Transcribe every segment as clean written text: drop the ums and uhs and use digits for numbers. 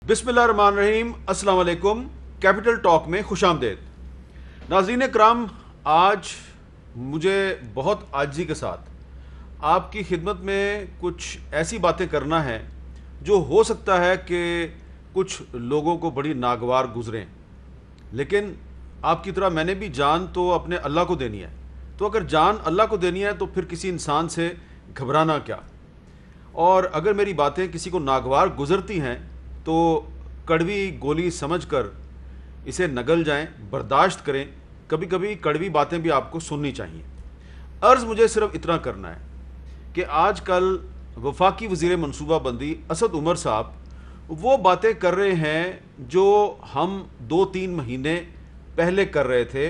बिस्मिल्लाहिर्रहमानिर्रहीम, अस्सलाम वालेकुम। कैपिटल टॉक में खुशामदीद। नाज़रीन कराम, आज मुझे बहुत आजिज़ी के साथ आपकी खिदमत में कुछ ऐसी बातें करना है जो हो सकता है कि कुछ लोगों को बड़ी नागवार गुजरें, लेकिन आपकी तरह मैंने भी जान तो अपने अल्लाह को देनी है। तो अगर जान अल्लाह को देनी है तो फिर किसी इंसान से घबराना क्या। और अगर मेरी बातें किसी को नागवार गुजरती हैं तो कड़वी गोली समझकर इसे नगल जाएं, बर्दाश्त करें। कभी कभी कड़वी बातें भी आपको सुननी चाहिए। अर्ज़ मुझे सिर्फ इतना करना है कि आजकल वफाकी वज़ीर मनसूबाबंदी असद उमर साहब वो बातें कर रहे हैं जो हम 2-3 महीने पहले कर रहे थे,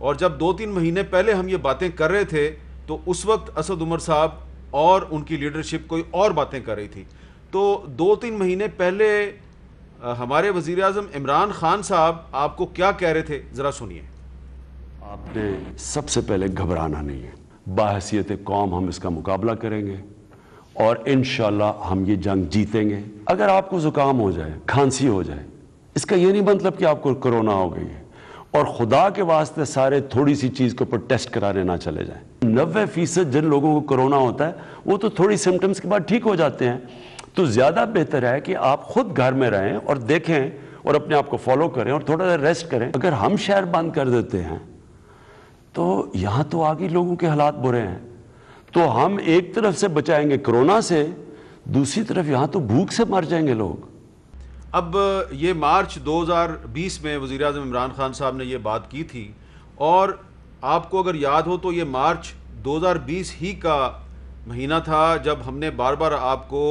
और जब 2-3 महीने पहले हम ये बातें कर रहे थे तो उस वक्त असद उमर साहब और उनकी लीडरशिप कोई और बातें कर रही थी। तो 2-3 महीने पहले हमारे वज़ीर आज़म इमरान खान साहब आपको क्या कह रहे थे, ज़रा सुनिए। आपने सबसे पहले घबराना नहीं है। बाहसियत कौम हम इसका मुकाबला करेंगे और इंशाल्लाह हम ये जंग जीतेंगे। अगर आपको ज़ुकाम हो जाए, खांसी हो जाए, इसका ये नहीं मतलब कि आपको कोरोना हो गई है। और खुदा के वास्ते सारे थोड़ी सी चीज़ के ऊपर टेस्ट कराने ना चले जाएं। 90% जिन लोगों को कोरोना होता है वो तो थोड़ी सिम्टम्स के बाद ठीक हो जाते हैं। तो ज़्यादा बेहतर है कि आप खुद घर में रहें और देखें और अपने आप को फॉलो करें और थोड़ा सा रेस्ट करें। अगर हम शहर बंद कर देते हैं तो यहाँ तो आगे लोगों के हालात बुरे हैं। तो हम एक तरफ से बचाएंगे कोरोना से, दूसरी तरफ यहाँ तो भूख से मर जाएंगे लोग। अब ये मार्च 2020 में वज़ीर आज़म इमरान खान साहब ने ये बात की थी, और आपको अगर याद हो तो ये मार्च 2020 ही का महीना था जब हमने बार बार आपको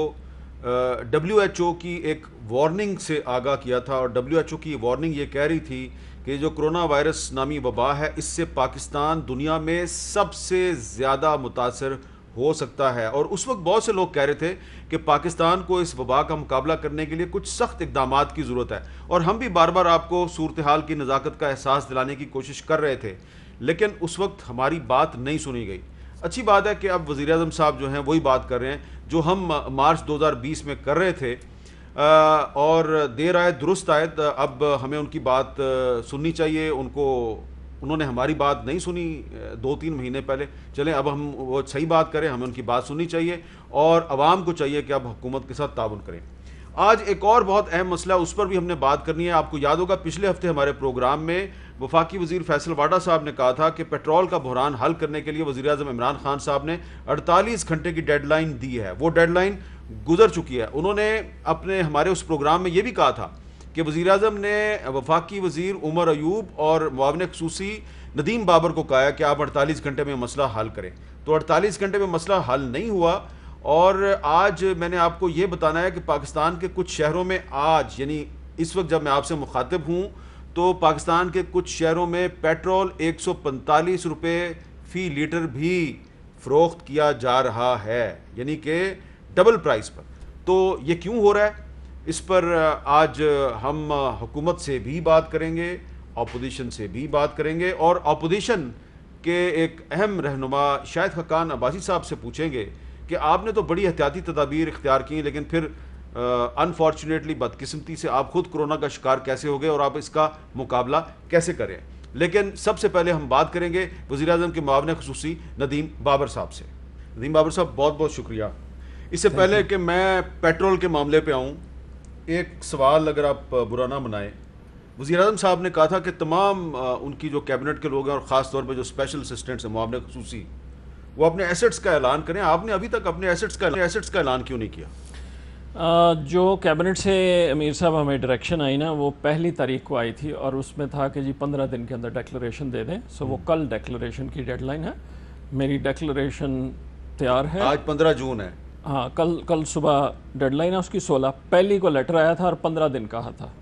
WHO की एक वार्निंग से आगाह किया था। और WHO की वार्निंग ये कह रही थी कि जो कोरोना वायरस नामी वबा है, इससे पाकिस्तान दुनिया में सबसे ज़्यादा मुतासर हो सकता है। और उस वक्त बहुत से लोग कह रहे थे कि पाकिस्तान को इस वबा का मुकाबला करने के लिए कुछ सख्त इक़दामात की ज़रूरत है। और हम भी बार बार आपको सूरत हाल की नज़ाकत का एहसास दिलाने की कोशिश कर रहे थे, लेकिन उस वक्त हमारी बात नहीं सुनी गई। अच्छी बात है कि अब वज़ीर आज़म साहब जो हैं वही बात कर रहे हैं जो हम मार्च 2020 में कर रहे थे। और देर आए दुरुस्त आए, अब हमें उनकी बात सुननी चाहिए। उन्होंने हमारी बात नहीं सुनी 2-3 महीने पहले। चलें अब हम वो सही बात करें, हमें उनकी बात सुननी चाहिए और आवाम को चाहिए कि अब हुकूमत के साथ ताउन करें। आज एक और बहुत अहम मसला, उस पर भी हमने बात करनी है। आपको याद होगा पिछले हफ्ते हमारे प्रोग्राम में वफाकी वज़ीर फैसल वाडा साहब ने कहा था कि पेट्रोल का बहरान हल करने के लिए वज़ीर आज़म इमरान खान साहब ने 48 घंटे की डेडलाइन दी है। वो डेडलाइन गुजर चुकी है। उन्होंने अपने हमारे उस प्रोग्राम में ये भी कहा था कि वज़ीर आज़म ने वफाकी वज़ीर उमर अयूब और मुआविन ख़ुसूसी नदीम बाबर को कहा है कि आप 48 घंटे में मसला हल करें। तो 48 घंटे में मसला हल नहीं हुआ, और आज मैंने आपको ये बताना है कि पाकिस्तान के कुछ शहरों में आज, यानी इस वक्त जब मैं आपसे मुखातिब हूँ, तो पाकिस्तान के कुछ शहरों में पेट्रोल 145 रुपये फ़ी लीटर भी फ़रोख्त किया जा रहा है, यानी कि डबल प्राइस पर। तो ये क्यों हो रहा है, इस पर आज हम हुकूमत से भी बात करेंगे, अपोजिशन से भी बात करेंगे, और अपोजिशन के एक अहम रहनुमा शाहिद खाकान अब्बासी साहब से पूछेंगे कि आपने तो बड़ी एहतियाती तदाबीर इख्तियार की, लेकिन फिर अनफॉर्चुनेटली बदकिस्मती से आप खुद कोरोना का शिकार कैसे हो गए और आप इसका मुकाबला कैसे करें। लेकिन सबसे पहले हम बात करेंगे वज़ीर आज़म के मुआविन ख़ुसूसी नदीम बाबर साहब से। नदीम बाबर साहब, बहुत बहुत शुक्रिया। इससे पहले कि मैं पेट्रोल के मामले पे आऊँ, एक सवाल अगर आप बुरा ना मनाएं, वज़ीर आज़म साहब ने कहा था कि तमाम उनकी जो कैबिनेट के लोग हैं और ख़ास तौर पे जो स्पेशल असिस्टेंट्स हैं मुआविन ख़ुसूसी, वो अपने एसेट्स का ऐलान करें। आपने अभी तक अपने एसेट्स का ऐलान क्यों नहीं किया? जो कैबिनेट से अमीर साहब हमें डायरेक्शन आई ना, वो 1 तारीख को आई थी और उसमें था कि जी 15 दिन के अंदर डिक्लेरेशन दे दें। सो वो कल डिक्लेरेशन की डेडलाइन है। मेरी डिक्लेरेशन तैयार है। आज 15 जून है। हाँ, कल सुबह डेडलाइन है उसकी। 16 पहली को लेटर आया था और 15 दिन कहा था।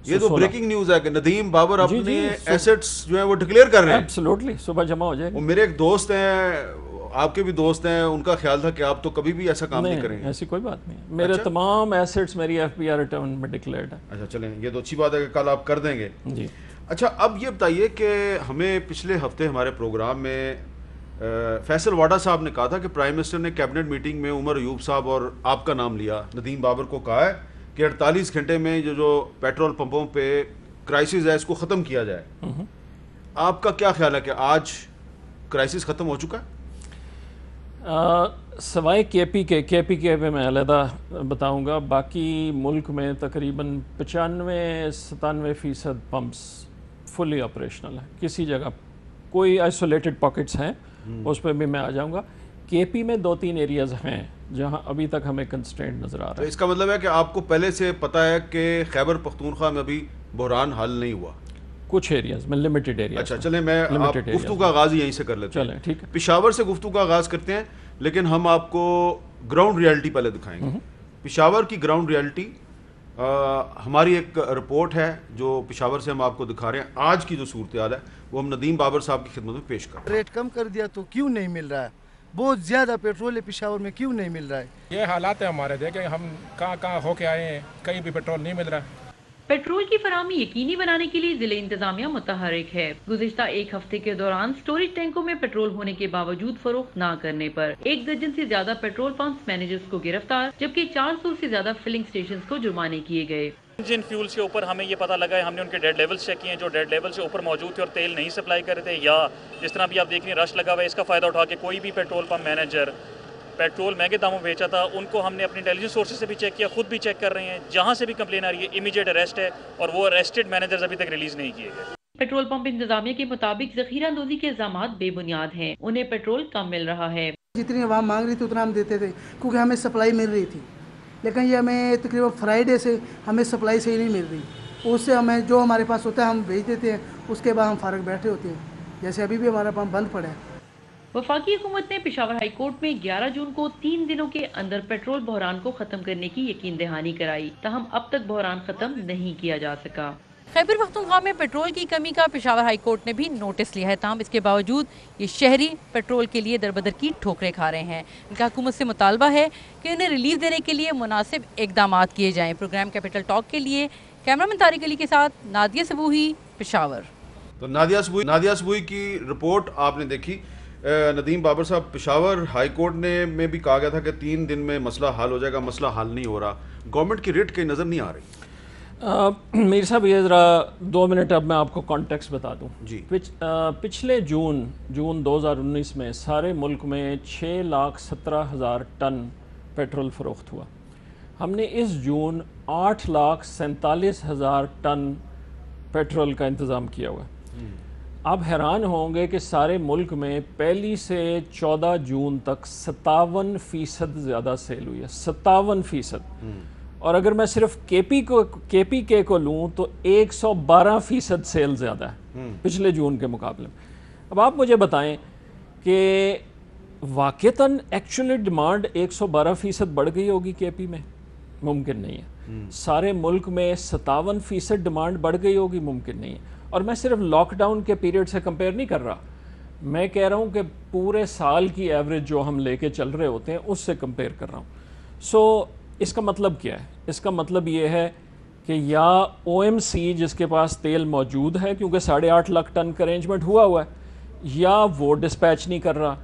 ये तो ब्रेकिंग न्यूज़ है कि नदीम बाबर अपने एसेट्स जो है वो डिक्लेयर कर रहे हैं। एब्सोल्युटली, सुबह जमा हो जाएगा। मेरे एक दोस्त हैं, आपके भी दोस्त हैं, उनका ख्याल था कि आप तो कभी भी ऐसा काम नहीं करेंगे। ऐसी कोई बात नहीं। मेरे तमाम एसेट्स मेरी FBI रिटर्न में डिक्लेयर्ड है। अच्छा, चलें, ये तो अच्छी बात है कि कल आप कर देंगे जी। अच्छा, अब ये बताइए कि हमें पिछले हफ्ते हमारे प्रोग्राम में फैसल वाडा साहब ने कहा था कि प्राइम मिनिस्टर ने कैबिनेट मीटिंग में उमर अयूब साहब और आपका नाम लिया, नदीम बाबर को कहा है कि 48 घंटे में जो पेट्रोल पंपों पे क्राइसिस है इसको ख़त्म किया जाए। आपका क्या ख्याल है कि आज क्राइसिस ख़त्म हो चुका है? सवाए केपी के पे मैं अलहदा बताऊंगा, बाकी मुल्क में तकरीबन 95-97% पंप्स फुली ऑपरेशनल है। किसी जगह कोई आइसोलेटेड पॉकेट्स हैं, उस पर भी मैं आ जाऊंगा। केपी में 2-3 एरियाज हैं जहां अभी तक हमें कंस्ट्रेंट नज़र आ रहा है। तो इसका मतलब है कि आपको पहले से पता है कि खैबर पख्तूनख्वा में अभी बहरान हल नहीं हुआ? कुछ एरियाज में, लिमिटेड एरिया। अच्छा, चलें मैं गुफ्तगू का आगाज़ यहीं से कर लेते हैं। चलें, ठीक है। पेशावर से गुफ्तगू का आगाज़ करते हैं, लेकिन हम आपको ग्राउंड रियलिटी पहले दिखाएंगे। पेशावर की ग्राउंड रियलिटी, हमारी एक रिपोर्ट है जो पेशावर से हम आपको दिखा रहे हैं। आज की जो सूरत हाल है वो हम नदीम बाबर साहब की खिदमत में पेश कर। रेट कम कर दिया तो क्यों नहीं मिल रहा है? बहुत ज़्यादा पेट्रोल है पेशावर में, क्यों नहीं मिल रहा है? ये हालात है हमारे, देखें हम कहाँ होके आए हैं, कहीं भी पेट्रोल नहीं मिल रहा है। पेट्रोल की फराहमी यकीनी बनाने के लिए जिले इंतजामिया मुतहरिक है। गुज़िश्ता एक हफ्ते के दौरान स्टोरेज टैंकों में पेट्रोल होने के बावजूद फरोख्त न करने पर 1 दर्जन से ज्यादा पेट्रोल पंप मैनेजर्स को गिरफ्तार, जबकि 400 से ज्यादा फिलिंग स्टेशन को जुर्माने किए गए। इंजन फ्यूल्स के ऊपर हमें ये पता लगा है, हमने उनके डेड लेवल्स चेक किए, जो डेड लेवल से ऊपर मौजूद थे और तेल नहीं सप्लाई कर रहे थे, या जिस तरह भी आप देख रहे हैं रश लगा हुआ है, इसका फ़ायदा उठा के कोई भी पेट्रोल पंप मैनेजर पेट्रोल महंगे दामों में बेचा था, उनको हमने अपनी इंटेलिजेंस सोर्सेज से भी चेक किया, खुद भी चेक कर रहे हैं। जहाँ से भी कंप्लेन आ रही है इमीडिएट अरेस्ट है, और वो अरेस्टेड मैनेजर्स अभी तक रिलीज नहीं किए गए। पेट्रोल पंप इंतजामिया के मुताबिक जखीरा अंदोजी के इल्जामात बेबुनियाद हैं, उन्हें पेट्रोल कम मिल रहा है। जितनी आवाम मांग रही थी उतना हम देते थे, क्योंकि हमें सप्लाई मिल रही थी, लेकिन ये हमें तकरीबन फ्राइडे से हमें सप्लाई सही नहीं मिल रही। उससे हमें जो हमारे पास होता है हम भेज देते हैं, उसके बाद हम फारग बैठे होते हैं। जैसे अभी भी हमारा पंप बंद पड़ा है। वफाकी हुकूमत ने पेशावर हाई कोर्ट में 11 जून को 3 दिनों के अंदर पेट्रोल बहरान को खत्म करने की यकीन दहानी कराई, ताहम अब तक बहरान खत्म नहीं किया जा सका। खैबर पख्तूनख्वा में पेट्रोल की कमी का पेशावर हाई कोर्ट ने भी नोटिस लिया है, ताहम इसके बावजूद ये शहरी पेट्रोल के लिए दरबदर की ठोकरें खा रहे हैं। इनका हुकूमत से मुतालबा है कि इन्हें रिलीफ देने के लिए मुनासिब इकदाम किए जाएँ। प्रोग्राम कैपिटल टॉक के लिए कैमरामैन तारिक अली के साथ नादिया सबूही, पेशावर। तो नादिया सबूही की रिपोर्ट आपने देखी। नदीम बाबर साहब, पेशावर हाई कोर्ट ने में भी कहा गया था कि 3 दिन में मसला हल हो जाएगा, मसला हल नहीं हो रहा। गवर्नमेंट की रेट कहीं नज़र नहीं आ रही। मीर साहब, ये ज़रा 2 मिनट अब मैं आपको कॉन्टेक्स्ट बता दूँ जी। पिछले जून 2019 में सारे मुल्क में 6,17,000 टन पेट्रोल फ़रोख्त हुआ। हमने इस जून 8,47,000 टन पेट्रोल का इंतज़ाम किया हुआ। आप हैरान होंगे कि सारे मुल्क में 1 से 14 जून तक 57% ज़्यादा सेल हुई है, 57%। और अगर मैं सिर्फ केपीके को लूँ तो 112% सेल ज़्यादा है पिछले जून के मुकाबले में। अब आप मुझे बताएं कि वाक़तन एक्चुअली डिमांड 112% बढ़ गई होगी केपी में? मुमकिन नहीं है। सारे मुल्क में 57% डिमांड बढ़ गई होगी? मुमकिन नहीं है। और मैं सिर्फ लॉकडाउन के पीरियड से कंपेयर नहीं कर रहा, मैं कह रहा हूँ कि पूरे साल की एवरेज जो हम लेके चल रहे होते हैं उससे कंपेयर कर रहा हूँ। सो इसका मतलब क्या है? इसका मतलब ये है कि या ओएमसी जिसके पास तेल मौजूद है, क्योंकि 8.5 लाख टन का अरेंजमेंट हुआ है, या वो डिस्पैच नहीं कर रहा,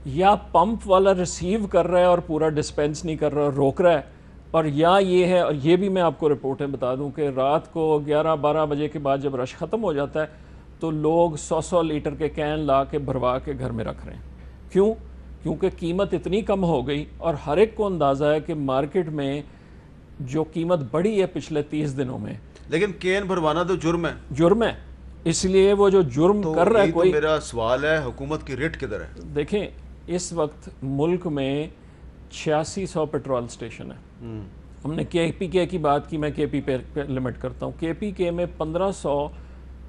या पंप वाला रिसीव कर रहा है और पूरा डिस्पेंस नहीं कर रहा, रोक रहा है, और या ये है, और ये भी मैं आपको रिपोर्टें बता दूं कि रात को 11-12 बजे के बाद जब रश ख़त्म हो जाता है तो लोग 100 लीटर के कैन ला के भरवा के घर में रख रहे हैं। क्यों? क्योंकि कीमत इतनी कम हो गई और हर एक को अंदाज़ा है कि मार्केट में जो कीमत बढ़ी है पिछले 30 दिनों में। लेकिन कैन भरवाना तो जुर्म है। जुर्म है, इसलिए वो जो जुर्म तो कर रहा है कोई। तो मेरा सवाल है, हुकूमत की रेट किधर है? देखें, इस वक्त मुल्क में 8600 पेट्रोल स्टेशन है। हमने केपीके की बात की, मैं केपी पे लिमिट करता हूँ। केपीके में 1500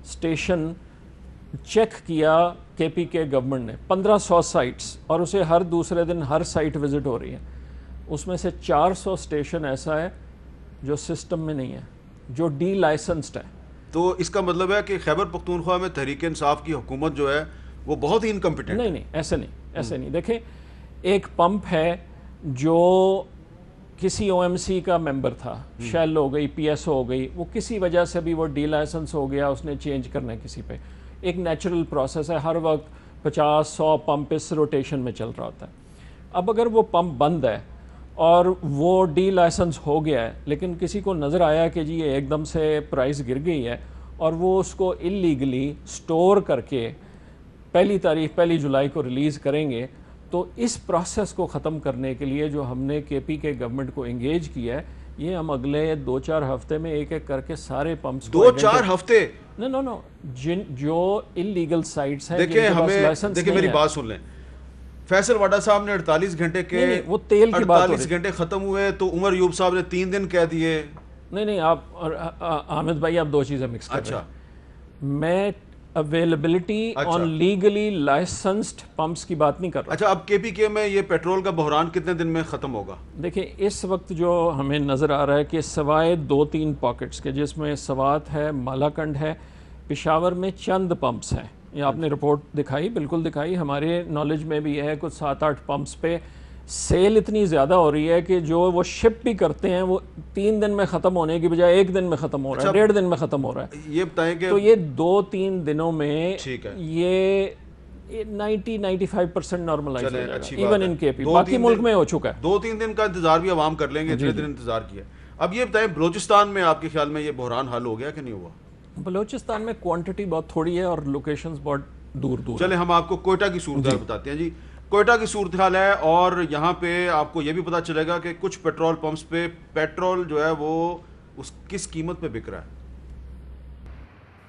स्टेशन चेक किया केपीके गवर्नमेंट ने, 1500 साइट्स, और उसे हर दूसरे दिन हर साइट विज़िट हो रही है। उसमें से 400 स्टेशन ऐसा है जो सिस्टम में नहीं है, जो डी लाइसेंस्ड है। तो इसका मतलब है कि खैबर पख्तूनख्वा में तहरीक इंसाफ की हुकूमत जो है वो बहुत ही इनकम्पिटेंट। नहीं, ऐसे नहीं। देखें, एक पंप है जो किसी ओएमसी का मेंबर था, शेल हो गई, पीएसओ हो गई, वो किसी वजह से भी वो डी लाइसेंस हो गया, उसने चेंज करना है किसी पे। एक नेचुरल प्रोसेस है, हर वक्त 50-100 पंप इस रोटेशन में चल रहा होता है। अब अगर वो पंप बंद है और वो डी लाइसेंस हो गया है, लेकिन किसी को नज़र आया कि जी ये एकदम से प्राइस गिर गई है और वो उसको इलीगली स्टोर करके पहली जुलाई को रिलीज़ करेंगे, तो इस प्रोसेस को ख़त्म करने के लिए जो हमने KP के गवर्नमेंट को एंगेज किया है, ये हम अगले 2-4 हफ्ते में एक एक करके सारे पंप्स 2-4 हफ्ते? नो जो इलीगल साइट्स हैं, देखिए हमें, देखिए मेरी बात सुन लें, फैसल वाडा साहब ने 48 घंटे के नहीं, वो तेल की बात 48 घंटे खत्म हुए, तो उमर यूब साहब ने 3 दिन कह दिए। नहीं आप आमिद भाई आप दो चीज़ें मिक्स कर रहे हैं। मैं availability on legally licensed pumps की बात नहीं कर रहा। अच्छा, अब KPK में ये पेट्रोल का बहरान कितने दिन में ख़त्म होगा? देखिए इस वक्त जो हमें नज़र आ रहा है कि सवाए 2-3 पॉकेट्स के, जिसमें सवात है, मालाकंड है, पेशावर में चंद पंप्स हैं, ये आपने रिपोर्ट दिखाई, बिल्कुल दिखाई, हमारे नॉलेज में भी है कुछ 7-8 पंप्स पे सेल इतनी ज़्यादा हो रही है कि जो वो शिप भी करते हैं वो 3 दिन में ख़त्म होने की बजाय 1 दिन में ख़त्म हो रहा है, 1.5 दिन में ख़त्म हो रहा है। ये बताएं कि तो ये 2-3 दिनों में ठीक है, ये 90-95% नॉर्मलाइज हो जाएगा, इवन इन KP, बाकी मुल्क में हो चुका है। 2-3 दिन का इंतजार भी आवाम कर लेंगे, इतने दिन इंतजार किया। अब ये बताएं, बलूचिस्तान में आपके ख्याल में ये बहरान हल हो गया कि नहीं हुआ? बलूचिस्तान में क्वांटिटी बहुत थोड़ी है और लोकेशंस बहुत दूर। चले हम आपको कोयटा की सूरत बताते हैं जी। कोयटा की सूरत हाल है, और यहाँ पे आपको ये भी पता चलेगा कि कुछ पेट्रोल पंप्स पे पेट्रोल जो है वो उस किस कीमत पे बिक रहा है।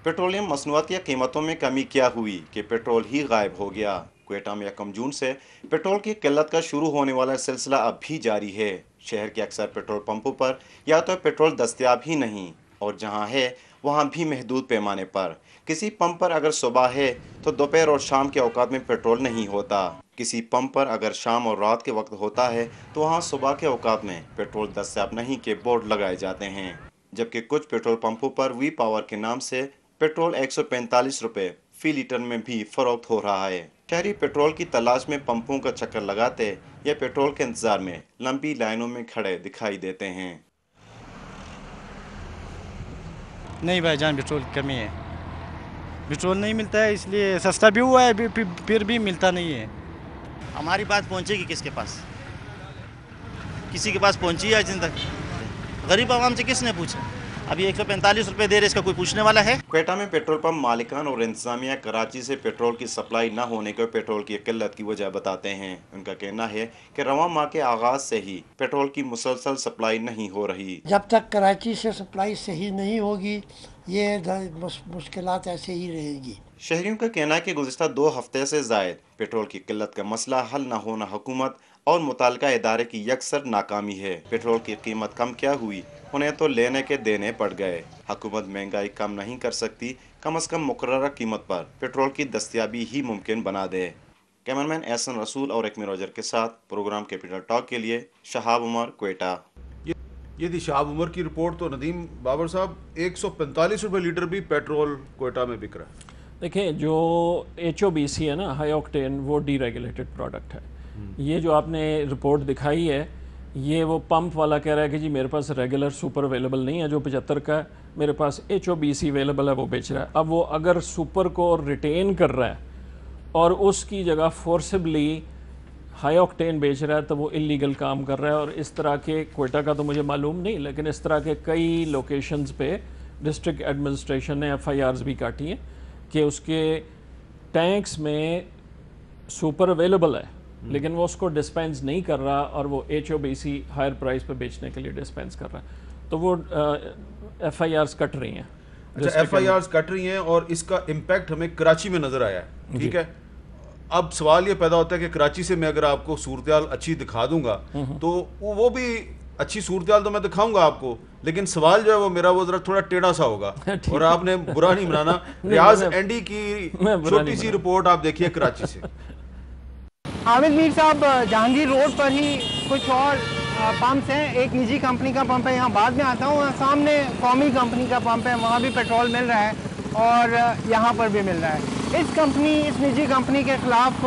पेट्रोलियम मसनूआत की कीमतों में कमी क्या हुई कि पेट्रोल ही गायब हो गया। कोयटा में 1 जून से पेट्रोल की किल्लत का शुरू होने वाला सिलसिला अब भी जारी है। शहर के अक्सर पेट्रोल पंपों पर या तो पेट्रोल दस्तयाब ही नहीं, और जहाँ है वहाँ भी महदूद पैमाने पर। किसी पंप पर अगर सुबह है तो दोपहर और शाम के औकात में पेट्रोल नहीं होता। किसी पंप पर अगर शाम और रात के वक्त होता है तो वहाँ सुबह के औकात में पेट्रोल दस्तयाब नहीं के बोर्ड लगाए जाते हैं। जबकि कुछ पेट्रोल पंपों पर वी पावर के नाम से पेट्रोल 145 रुपये फी लीटर में भी फरोख्त हो रहा है। शहरी पेट्रोल की तलाश में पंपों का चक्कर लगाते या पेट्रोल के इंतजार में लंबी लाइनों में खड़े दिखाई देते हैं। नहीं भाईजान, पेट्रोल की कमी है, पेट्रोल नहीं मिलता है, इसलिए सस्ता भी हुआ है फिर भी मिलता नहीं है। हमारी बात पहुंचेगी किसके पास? किसी के पास पहुंची है आज तक? गरीब आवाम से किसने पूछा? अभी 145 रुपये दे रहे, इसका कोई पूछने वाला है? कोयटा में पेट्रोल पंप मालिकान और इंतजामिया कराची से पेट्रोल की सप्लाई न होने को पेट्रोल की किल्लत की वजह बताते हैं। उनका कहना है कि रवां माह के आगाज से ही पेट्रोल की मुसलसल सप्लाई नहीं हो रही। जब तक कराची से सप्लाई सही नहीं होगी ये मुश्किलात ऐसे ही रहेगी। शहरियों का कहना है कि गुज़िश्ता 2 हफ्ते से जायद पेट्रोल की किल्लत का मसला हल न होना हुकूमत और मुताल्लिका इदारे की यकसर नाकामी है। पेट्रोल की कीमत कम क्या हुई, उन्हें तो लेने के देने पड़ गए। हुकूमत महंगाई कम नहीं कर सकती, कम अज़ कम मुकर्ररा कीमत पर पेट्रोल की दस्तयाबी ही मुमकिन बना दे। कैमरामैन एहसन रसूल और एकमी रोजर के साथ प्रोग्राम कैपिटल टॉक के लिए शहाब उमर, कोयटा। ये थी शहाब उमर की रिपोर्ट। तो नदीम बाबर साहब, 145 रुपये लीटर भी पेट्रोल कोयटा में बिक रहा है। देखिए जो HOBC है ना, हाई ऑक्टेन, वो डीरेगुलेटेड प्रोडक्ट है। ये जो आपने रिपोर्ट दिखाई है, ये वो पंप वाला कह रहा है कि जी मेरे पास रेगुलर सुपर अवेलेबल नहीं है जो 75 का है, मेरे पास HOBC अवेलेबल है, वो बेच रहा है। अब वो अगर सुपर को रिटेन कर रहा है और उसकी जगह फोर्सिबली हाई ऑक्टेन बेच रहा है तो वो इलीगल काम कर रहा है। और इस तरह के, कोयटा का तो मुझे मालूम नहीं, लेकिन इस तरह के कई लोकेशंस पे डिस्ट्रिक्ट एडमिनिस्ट्रेशन ने FIRs भी काटी हैं कि उसके टैंक्स में सुपर अवेलेबल है लेकिन वो उसको डिस्पेंस नहीं कर रहा और वो HOBC हायर प्राइस पे बेचने के लिए डिस्पेंस कर रहा है, तो वो FIRs कट रही हैं। अच्छा, FIRs कट रही हैं और इसका इम्पैक्ट हमें कराची में नज़र आया है। ठीक है, अब सवाल ये पैदा होता है कि कराची से मैं अगर आपको सूरत-ए-हाल अच्छी दिखा दूंगा तो वो भी अच्छी सूरत-ए-हाल तो मैं दिखाऊंगा आपको, लेकिन सवाल जो है वो मेरा वो जरा थोड़ा टेढ़ा सा होगा और आपने बुरा नहीं बनाना। रियाज एंडी की छोटी सी रिपोर्ट आप देखिए कराची से। आमिद मीर साहब, जहांगीर रोड पर ही कुछ और पंप्स हैं। एक निजी कंपनी का पंप है, यहाँ बाद में आता हूँ, सामने कौमी कंपनी का पंप है, वहाँ भी पेट्रोल मिल रहा है और यहाँ पर भी मिल रहा है। इस निजी कंपनी के खिलाफ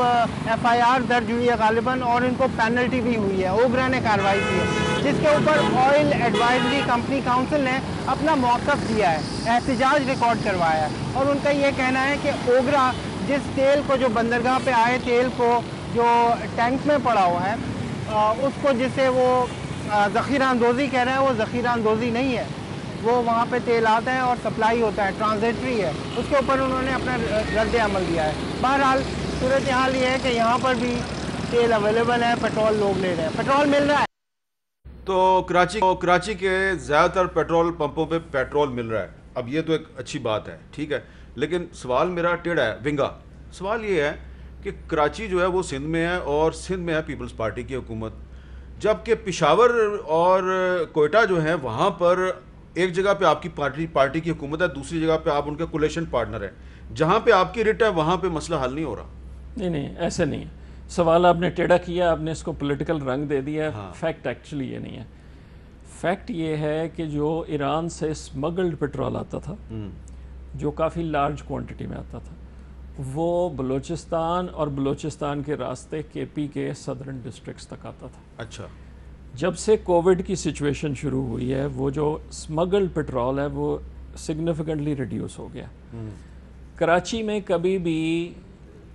FIR दर्ज हुई है गालिबन, और इनको पेनल्टी भी हुई है, ओगरा ने कार्रवाई की है, जिसके ऊपर ऑयल एडवाइजरी कंपनी काउंसिल ने अपना मौक़िफ़ दिया है, एहतिजाज रिकॉर्ड करवाया है। और उनका ये कहना है कि ओगरा जिस तेल को, जो बंदरगाह पे आए तेल को जो टैंक में पड़ा हुआ है, उसको जिसे वो ज़ख़ीरा अंदोज़ी कह रहे हैं, वो ज़ख़ीरा अंदोज़ी नहीं है। वो वहाँ पे तेल आता है और सप्लाई होता है, ट्रांजिटरी है, उसके ऊपर उन्होंने अपना रद्द अमल दिया है। बहरहाल सूरत हाल ये है कि यहाँ पर भी तेल अवेलेबल है, पेट्रोल लोग ले रहे हैं, पेट्रोल मिल रहा है। तो कराची के ज़्यादातर पेट्रोल पंपों पे पेट्रोल मिल रहा है। अब ये तो एक अच्छी बात है, ठीक है, लेकिन सवाल मेरा टेढ़ा है, विंगा। सवाल ये है कि कराची जो है वो सिंध में है और सिंध में है पीपल्स पार्टी की हुकूमत, जबकि पेशावर और कोयटा जो है वहाँ पर एक जगह पे आपकी पार्टी की हुकूमत है, दूसरी जगह पे आप उनके कोलेशन पार्टनर हैं। जहाँ पे आपकी रिट है वहाँ पे मसला हल नहीं हो रहा। नहीं, ऐसे नहीं है। सवाल आपने टेढ़ा किया, आपने इसको पॉलिटिकल रंग दे दिया। हाँ। फैक्ट एक्चुअली ये नहीं है। फैक्ट ये है कि जो ईरान से स्मगल्ड पेट्रोल आता था, जो काफ़ी लार्ज क्वांटिटी में आता था, वो बलूचिस्तान और बलूचिस्तान के रास्ते केपी के सदर्न डिस्ट्रिक्ट्स तक आता था। अच्छा। जब से कोविड की सिचुएशन शुरू हुई है, वो जो स्मगल्ड पेट्रोल है वो सिग्निफिकेंटली रिड्यूस हो गया। कराची में कभी भी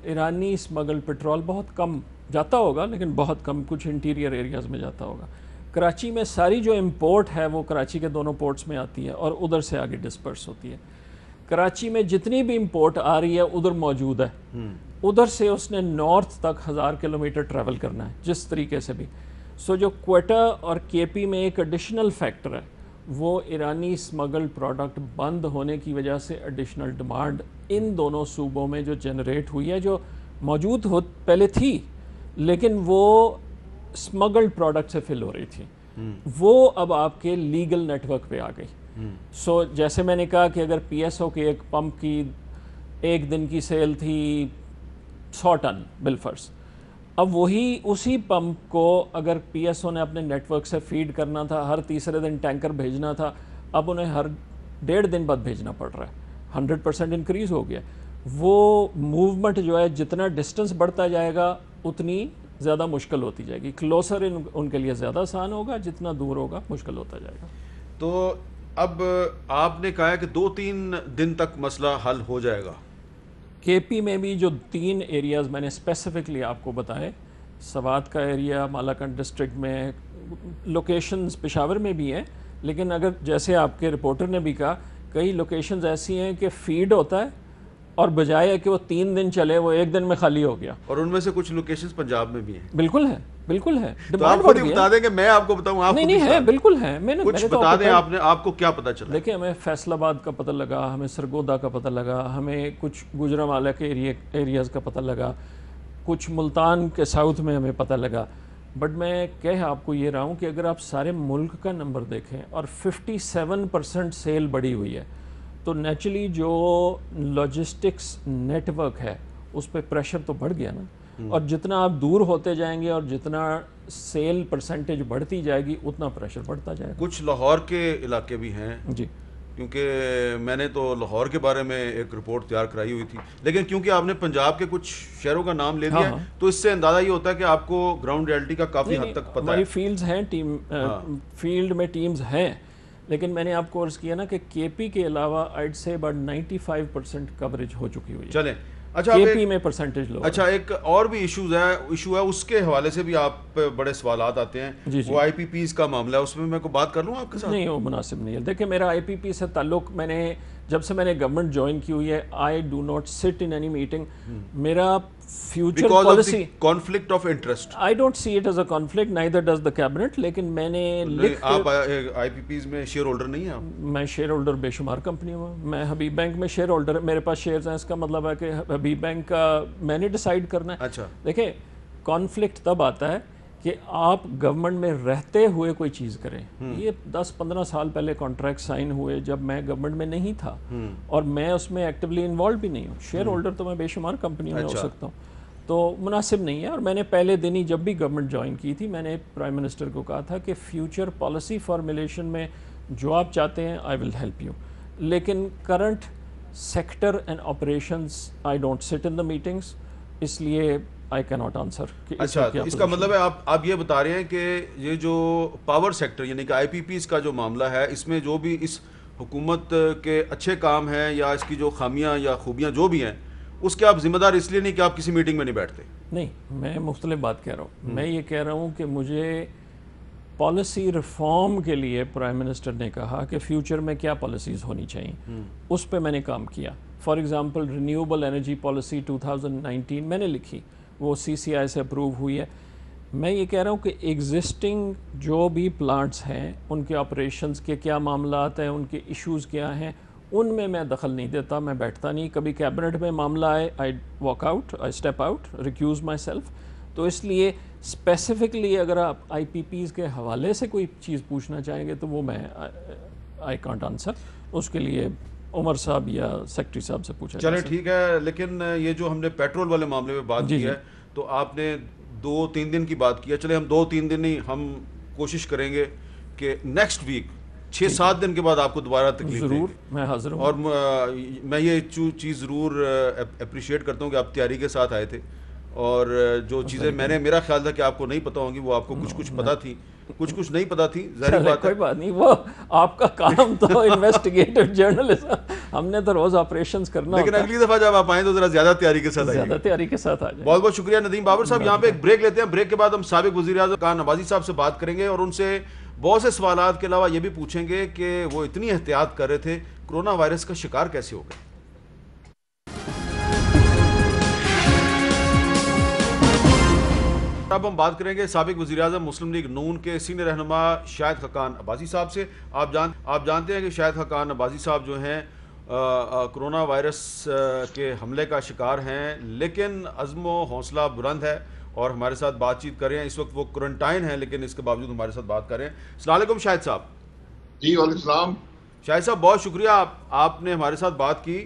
ईरानी स्मगल्ड पेट्रोल बहुत कम जाता होगा, लेकिन बहुत कम, कुछ इंटीरियर एरियाज़ में जाता होगा। कराची में सारी जो इंपोर्ट है वो कराची के दोनों पोर्ट्स में आती है और उधर से आगे डिस्पर्स होती है। कराची में जितनी भी इंपोर्ट आ रही है उधर मौजूद है, उधर से उसने नॉर्थ तक 1000 किलोमीटर ट्रैवल करना है जिस तरीके से भी। सो जो क्वेटा और केपी में एक एडिशनल फैक्टर है, वो ईरानी स्मगल्ड प्रोडक्ट बंद होने की वजह से एडिशनल डिमांड इन दोनों सूबों में जो जनरेट हुई है, जो मौजूद हो पहले थी लेकिन वो स्मगल्ड प्रोडक्ट से फिल हो रही थी, वो अब आपके लीगल नेटवर्क पे आ गई। सो जैसे मैंने कहा कि अगर पीएसओ के एक पंप की एक दिन की सेल थी 100 टन बिलफर्स, अब वही उसी पंप को अगर पीएसओ ने अपने नेटवर्क से फीड करना था, हर तीसरे दिन टैंकर भेजना था, अब उन्हें हर 1.5 दिन बाद भेजना पड़ रहा है। 100% इंक्रीज़ हो गया। वो मूवमेंट जो है, जितना डिस्टेंस बढ़ता जाएगा उतनी ज़्यादा मुश्किल होती जाएगी। क्लोजर उनके लिए ज़्यादा आसान होगा, जितना दूर होगा मुश्किल होता जाएगा। तो अब आपने कहा है कि 2-3 दिन तक मसला हल हो जाएगा। केपी में भी जो 3 एरियाज़ मैंने स्पेसिफिकली आपको बताए, सवात का एरिया, मालाकंड डिस्ट्रिक्ट में, लोकेशंस पेशावर में भी हैं, लेकिन अगर जैसे आपके रिपोर्टर ने भी कहा, कई लोकेशंस ऐसी हैं कि फीड होता है और बजाय कि वो 3 दिन चले वो 1 दिन में खाली हो गया। और उनमें से कुछ लोकेशंस पंजाब में भी हैं। बिल्कुल है, बिल्कुल है। तो आप खुद ही बता दें कि मैं आपको बताऊं? आप नहीं है, बिल्कुल है। कुछ बता दें आपने, आपको क्या पता चला? देखिए, हमें फैसलाबाद का पता लगा, हमें सरगोदा का पता लगा, हमें कुछ गुजरांवाला के एरियाज़ का पता लगा, कुछ मुल्तान के साउथ में हमें पता लगा। बट मैं कह आपको ये रहा हूँ कि अगर आप सारे मुल्क का नंबर देखें और 57% सेल बढ़ी हुई है, तो नेचुरली जो लॉजिस्टिक्स नेटवर्क है उस पर प्रेशर तो बढ़ गया ना। और जितना आप दूर होते जाएंगे और जितना सेल परसेंटेज बढ़ती जाएगी उतना प्रेशर बढ़ता जाएगा। कुछ लाहौर के इलाके भी हैं जी, क्योंकि मैंने तो लाहौर के बारे में एक रिपोर्ट तैयार कराई हुई थी, लेकिन क्योंकि आपने पंजाब के कुछ शहरों का नाम ले दिया, हाँ। तो इससे अंदाजा ये होता है कि आपको ग्राउंड रियलिटी का काफ़ी हद तक पता है। फील्ड्स हैं, फील्ड में टीम्स हैं, लेकिन मैंने आपको अर्ज किया ना कि केपी के अलावा आइड से अबाउट 95% कवरेज हो चुकी हुई है। चलें, अच्छा, केपी में परसेंटेज लो। अच्छा, एक और भी इशू है, उसके हवाले से भी आप पे बड़े सवालात आते हैं। जी। वो आईपीपीज का मामला है, उसमें मैं को बात कर लूँ आपके साथ? नहीं, वो मुनासिब नहीं है। देखिए, मेरा आईपीपी से ताल्लुक, जब से मैंने गवर्नमेंट ज्वाइन की हुई है, I do not sit in any meeting. मेरा future policy, conflict of interest, I don't see it as a conflict, neither does the cabinet. लेकिन मैंने आप आईपीपीज में शेयर होल्डर नहीं है? मैं शेयर होल्डर बेशुमार कंपनियों में, मैं हबीब बैंक में शेयर होल्डर, मेरे पास शेयर्स हैं। इसका मतलब है कि हबीब बैंक का मैंने डिसाइड करना है। अच्छा, देखिए, कॉन्फ्लिक्ट तब आता है कि आप गवर्नमेंट में रहते हुए कोई चीज़ करें। ये 10-15 साल पहले कॉन्ट्रैक्ट साइन हुए जब मैं गवर्नमेंट में नहीं था और मैं उसमें एक्टिवली इन्वॉल्व भी नहीं हूँ। शेयर होल्डर तो मैं बेशुमार कंपनियों में हो सकता हूँ, तो मुनासिब नहीं है। और मैंने पहले दिन ही जब भी गवर्नमेंट ज्वाइन की थी, मैंने प्राइम मिनिस्टर को कहा था कि फ्यूचर पॉलिसी फॉर्मुलेशन में जो आप चाहते हैं आई विल हेल्प यू, लेकिन current sector and operations I don't sit in the meetings, इसलिए आई कैन नॉट आंसर। अच्छा, तो इसका मतलब है आप ये बता रहे हैं कि ये जो पावर सेक्टर यानी कि आईपीपीज का जो मामला है, इसमें जो भी इस हुकूमत के अच्छे काम हैं या इसकी जो खामियां या खूबियां जो भी हैं, उसके आप जिम्मेदार इसलिए नहीं कि आप किसी मीटिंग में नहीं बैठते? नहीं, मैं मुख्तलिफ बात कह रहा हूँ। मैं ये कह रहा हूँ कि मुझे पॉलिसी रिफॉर्म के लिए प्राइम मिनिस्टर ने कहा कि फ्यूचर में क्या पॉलिसीज़ होनी चाहिए, उस पर मैंने काम किया। For example renewable energy policy 2019 मैंने लिखी, वो CCI से अप्रूव हुई है। मैं ये कह रहा हूँ कि एग्जिस्टिंग जो भी प्लांट्स हैं उनके ऑपरेशंस के क्या मामलात हैं, उनके इश्यूज़ क्या हैं, उनमें मैं दखल नहीं देता, मैं बैठता नहीं। कभी कैबिनेट में मामला आए, I walk out, I step out, recuse my self. तो इसलिए स्पेसिफिकली अगर आप IPPs के हवाले से कोई चीज़ पूछना चाहेंगे तो वो मैं आई कांट आंसर, उसके लिए उमर साहब या सेक्रेटरी साहब से पूछा। चले ठीक है, लेकिन ये जो हमने पेट्रोल वाले मामले में बात की है, तो आपने 2-3 दिन की बात की है। चले हम 2-3 दिन नहीं, हम कोशिश करेंगे कि नेक्स्ट वीक 6-7 दिन के बाद आपको दोबारा तकलीफ ज़रूर, मैं हाजिर हूँ। और मैं ये चीज़ ज़रूर अप्रिशिएट करता हूँ कि आप तैयारी के साथ आए थे, और जो चीज़ें मेरा ख्याल था कि आपको नहीं पता होंगी, वो आपको कुछ पता थी, कुछ नहीं पता थी। ज़ाहिर बात है, कोई बात नहीं, वो आपका काम तो इन्वेस्टिगेटिव जर्नलिज्म, हमने तो रोज़ ऑपरेशंस करना। लेकिन अगली दफ़ा जब आप आए तो ज़रा ज़्यादा तैयारी के साथ आइए। ज़्यादा तैयारी के साथ आ जाए। बहुत बहुत शुक्रिया नदीम बाबर साहब। यहाँ पे एक ब्रेक लेते हैं, ब्रेक के बाद हम साबिक वज़ीर-ए-आज़म खान नवाज़ी साहब से बात करेंगे और उनसे बहुत से सवालात के अलावा ये भी पूछेंगे कि वो इतनी एहतियात कर रहे थे, कोरोना वायरस का शिकार कैसे हो गए। अब हम बात करेंगे साबिक वज़ीर-ए-आज़म मुस्लिम लीग नून के सीनियर रहनुमा शाहिद खाकान अब्बासी साहब से। आप जानते हैं कि शाहिद खाकान अब्बासी साहब जो हैं कोरोना वायरस के हमले का शिकार हैं, लेकिन अज़्म व हौसला बुलंद है और हमारे साथ बातचीत कर रहे हैं। इस वक्त वो क्वारंटाइन हैं, लेकिन इसके बावजूद हमारे साथ बात कर रहे हैं। अस्सलाम वालेकुम शाहिद साहब। जी वालेकुम सलाम। शाहिद साहब बहुत शुक्रिया, आपने हमारे साथ बात की।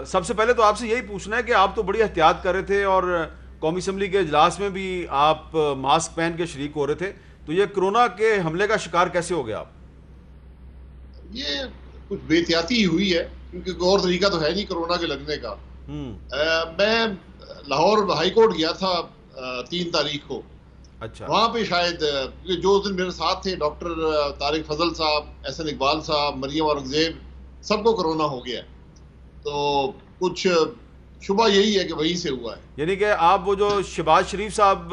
सबसे पहले तो आपसे यही पूछना है कि आप तो बड़ी एहतियात कर रहे थे और कौमी असम्बली के इजलास में भी आप मास्क पहन के शरीक हो रहे थे, तो ये कोरोना के हमले का शिकार कैसे हो गए आप? ये कुछ बेहतियाती हुई है, क्योंकि और तरीका तो है नहीं कोरोना के लगने का। मैं लाहौर हाई कोर्ट गया था 3 तारीख को। अच्छा। वहाँ पे शायद जो दिन मेरे साथ थे डॉक्टर तारिक फजल साहब, एहसन इकबाल साहब, मरियम औरंगजेब, सबको कोरोना हो गया। तो कुछ शुबा यही है कि वहीं से हुआ है। यानी कि आप वो जो शहबाज शरीफ साहब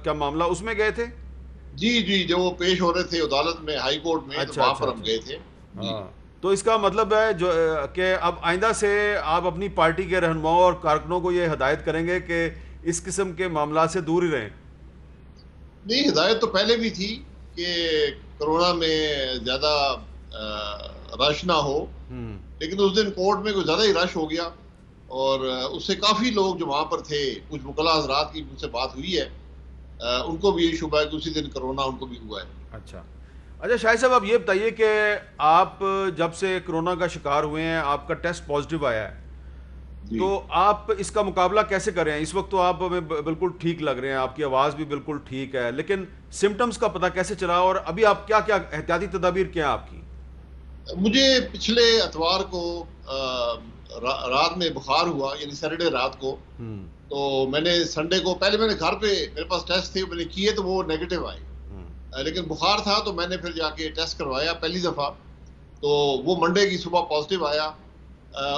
का मामला उसमें गए थे? जी, जो वो पेश हो रहे थे अदालत में, हाई कोर्ट में। अच्छा, तो वहाँ पर हम गए थे। तो इसका मतलब है जो कि अब आइंदा से आप अपनी पार्टी के रहनुमाओं और कारकुनों को ये हिदायत करेंगे कि इस किस्म के मामला से दूर ही रहें? नहीं, हिदायत तो पहले भी थी कि कोरोना में ज़्यादा रश ना हो, लेकिन उस दिन कोर्ट में कुछ ज़्यादा ही रश हो गया और उससे काफ़ी लोग जो वहाँ पर थे, कुछ मुकल्ला हज़रात की मुझसे बात हुई है, उनको भी यही शुबा है कि उसी दिन कोरोना उनको भी हुआ है। अच्छा शाहिद साहब, आप ये बताइए कि आप जब से कोरोना का शिकार हुए हैं, आपका टेस्ट पॉजिटिव आया है, तो आप इसका मुकाबला कैसे कर रहे हैं? इस वक्त तो आप हमें बिल्कुल ठीक लग रहे हैं, आपकी आवाज़ भी बिल्कुल ठीक है, लेकिन सिम्टम्स का पता कैसे चला और अभी आप क्या क्या एहतियाती तदाबीर क्या है आपकी? मुझे पिछले इतवार को रात में बुखार हुआ, यानी सैटरडे रात को। तो मैंने संडे को, पहले मैंने घर पे, मेरे पास टेस्ट थे, मैंने किए तो वो नेगेटिव आए, लेकिन बुखार था तो मैंने फिर जाके टेस्ट करवाया पहली दफ़ा, तो वो मंडे की सुबह पॉजिटिव आया।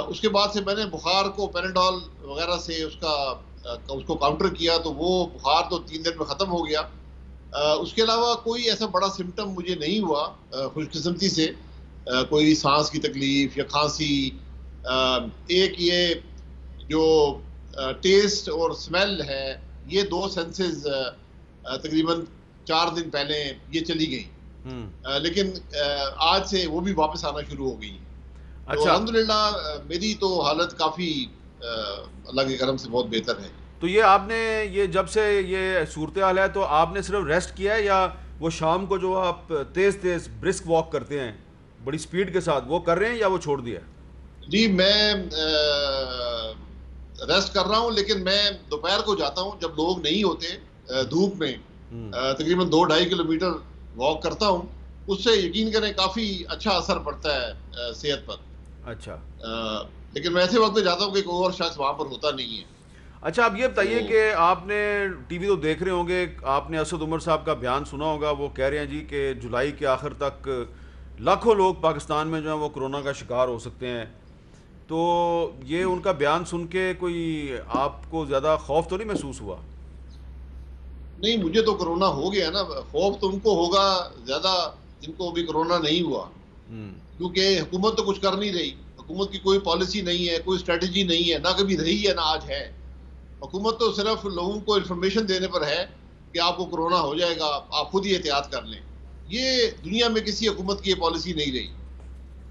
उसके बाद से मैंने बुखार को पैराडॉल वगैरह से उसको काउंटर किया, तो वो बुखार तो 3 दिन में ख़त्म हो गया। उसके अलावा कोई ऐसा बड़ा सिम्टम मुझे नहीं हुआ, खुशकिस्मती से। कोई सांस की तकलीफ या खांसी, एक ये जो टेस्ट और स्मेल है, ये 2 सेंसेस तकरीबन 4 दिन पहले ये चली गई, लेकिन आज से वो भी वापस आना शुरू हो गई। अच्छा। तो अल्हम्दुलिल्लाह मेरी तो हालत काफ़ी अल्लाह के करम से बहुत बेहतर है। तो ये आपने, ये जब से ये सूरत हाल है, तो आपने सिर्फ रेस्ट किया है या वो शाम को जो आप तेज़ ब्रिस्क वॉक करते हैं बड़ी स्पीड के साथ, वो कर रहे हैं या वो छोड़ दिया? जी, मैं रेस्ट कर रहा हूँ, लेकिन मैं दोपहर को जाता हूँ जब लोग नहीं होते, धूप में तकरीबन 2-2.5 किलोमीटर वॉक करता हूँ। उससे यकीन करें काफ़ी अच्छा असर पड़ता है सेहत पर। अच्छा। लेकिन मैं ऐसे वक्त में जाता हूँ कि कोई और शख्स वहाँ पर होता नहीं है। अच्छा, अब ये बताइए कि आपने टीवी तो देख रहे होंगे, आपने असद उमर साहब का बयान सुना होगा, वो कह रहे हैं जी कि जुलाई के आखिर तक लाखों लोग पाकिस्तान में जो है वो कोरोना का शिकार हो सकते हैं। तो ये उनका बयान सुन के कोई आपको ज़्यादा खौफ तो नहीं महसूस हुआ? नहीं, मुझे तो कोरोना हो गया ना, खौफ तो उनको होगा ज़्यादा जिनको अभी कोरोना नहीं हुआ, क्योंकि हुकूमत तो कुछ कर नहीं रही। हुकूमत की कोई पॉलिसी नहीं है, कोई स्ट्रेटजी नहीं है, ना कभी रही है ना आज है। हुकूमत तो सिर्फ लोगों को इन्फॉर्मेशन देने पर है कि आपको कोरोना हो जाएगा, आप खुद ही एहतियात कर लें। ये दुनिया में किसी हुकूमत की ये पॉलिसी नहीं रही।